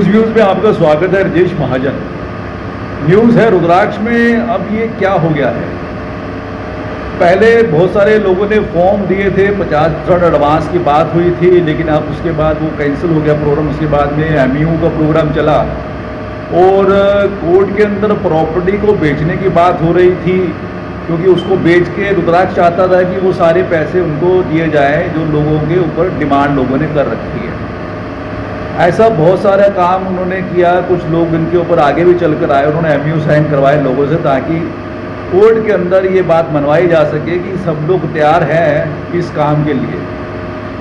News views में आपका स्वागत है। राजेश महाजन। न्यूज़ है रुद्राक्ष में अब ये क्या हो गया है। पहले बहुत सारे लोगों ने फॉर्म दिए थे, 50% एडवांस की बात हुई थी, लेकिन अब उसके बाद वो कैंसिल हो गया प्रोग्राम। उसके बाद में एमयू का प्रोग्राम चला और कोर्ट के अंदर प्रॉपर्टी को बेचने की बात हो रही थी, क्योंकि उसको बेच के रुद्राक्ष चाहता था कि वो सारे पैसे उनको दिए जाए जो लोगों के ऊपर डिमांड लोगों ने कर रखी है। ऐसा बहुत सारा काम उन्होंने किया। कुछ लोग इनके ऊपर आगे भी चल कर आए, उन्होंने एमयू साइन करवाए लोगों से, ताकि कोर्ट के अंदर ये बात मनवाई जा सके कि सब लोग तैयार हैं इस काम के लिए।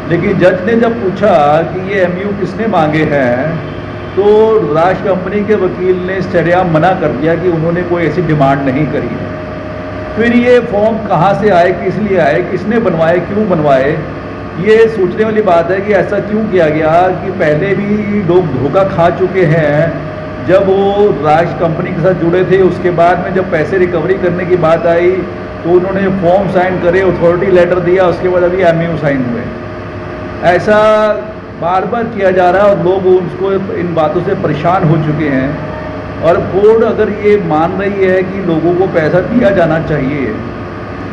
लेकिन जज ने जब पूछा कि ये एमयू किसने मांगे हैं, तो रुद्राक्ष कंपनी के वकील ने सरेआम मना कर दिया कि उन्होंने कोई ऐसी डिमांड नहीं करी है। फिर ये फॉर्म कहाँ से आए, किस लिए आए, किसने बनवाए, क्यों बनवाए, ये सोचने वाली बात है कि ऐसा क्यों किया गया। कि पहले भी लोग धोखा खा चुके हैं। जब वो राज कंपनी के साथ जुड़े थे, उसके बाद में जब पैसे रिकवरी करने की बात आई तो उन्होंने फॉर्म साइन करे, अथॉरिटी लेटर दिया, उसके बाद अभी एमयू साइन हुए। ऐसा बार बार किया जा रहा है और लोग उसको इन बातों से परेशान हो चुके हैं। और कोर्ट अगर ये मान रही है कि लोगों को पैसा दिया जाना चाहिए,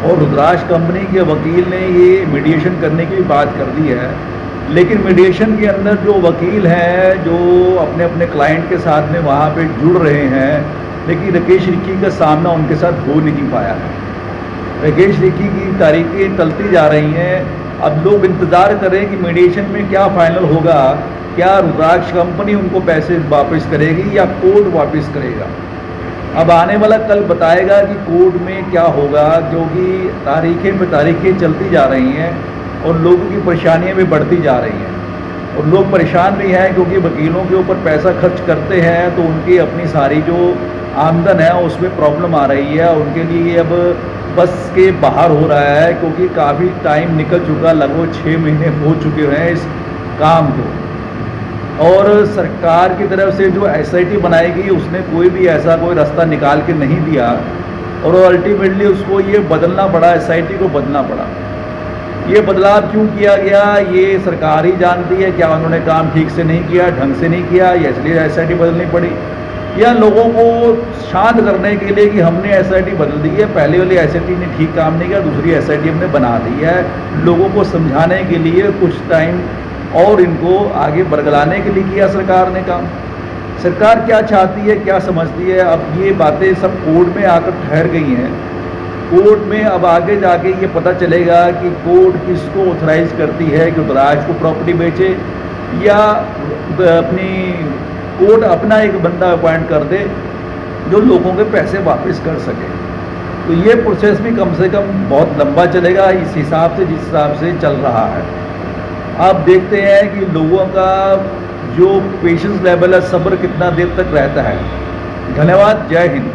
और रुद्राक्ष कंपनी के वकील ने ये मीडिएशन करने की बात कर दी है, लेकिन मीडिएशन के अंदर जो वकील हैं जो अपने अपने क्लाइंट के साथ में वहाँ पे जुड़ रहे हैं, लेकिन राकेश रिक्की का सामना उनके साथ हो नहीं पाया है। राकेश रिक्की की तारीखें टलती जा रही हैं। अब लोग इंतज़ार करें कि मीडिएशन में क्या फाइनल होगा। क्या रुद्राक्ष कंपनी उनको पैसे वापस करेगी या कोर्ट वापस करेगा। अब आने वाला कल बताएगा कि कोर्ट में क्या होगा, क्योंकि तारीखें पे तारीखें चलती जा रही हैं और लोगों की परेशानियां भी बढ़ती जा रही हैं। और लोग परेशान भी हैं क्योंकि वकीलों के ऊपर पैसा खर्च करते हैं तो उनकी अपनी सारी जो आमदन है उसमें प्रॉब्लम आ रही है। उनके लिए अब बस के बाहर हो रहा है, क्योंकि काफ़ी टाइम निकल चुका, लगभग 6 महीने हो चुके हैं इस काम को। और सरकार की तरफ से जो एसआईटी बनाई गई उसने कोई भी ऐसा कोई रास्ता निकाल के नहीं दिया, और अल्टीमेटली उसको ये बदलना पड़ा, एसआईटी को बदलना पड़ा। ये बदलाव क्यों किया गया ये सरकार ही जानती है। क्या उन्होंने काम ठीक से नहीं किया, ढंग से नहीं किया, या इसलिए एसआईटी बदलनी पड़ी, या लोगों को शांत करने के लिए कि हमने एसआईटी बदल दी है, पहले वाली एसआईटी ने ठीक काम नहीं किया, दूसरी एसआईटी हमने बना दी है। लोगों को समझाने के लिए कुछ टाइम और इनको आगे बरगलाने के लिए किया सरकार ने काम। सरकार क्या चाहती है, क्या समझती है, अब ये बातें सब कोर्ट में आकर ठहर गई हैं। कोर्ट में अब आगे जाके ये पता चलेगा कि कोर्ट किसको ऑथराइज करती है कि रुद्राक्ष को प्रॉपर्टी बेचे, या अपनी कोर्ट अपना एक बंदा अपॉइंट कर दे जो लोगों के पैसे वापस कर सके। तो ये प्रोसेस भी कम से कम बहुत लंबा चलेगा इस हिसाब से, जिस हिसाब से चल रहा है। आप देखते हैं कि लोगों का जो पेशेंस लेवल है, सब्र कितना देर तक रहता है। धन्यवाद। जय हिंद।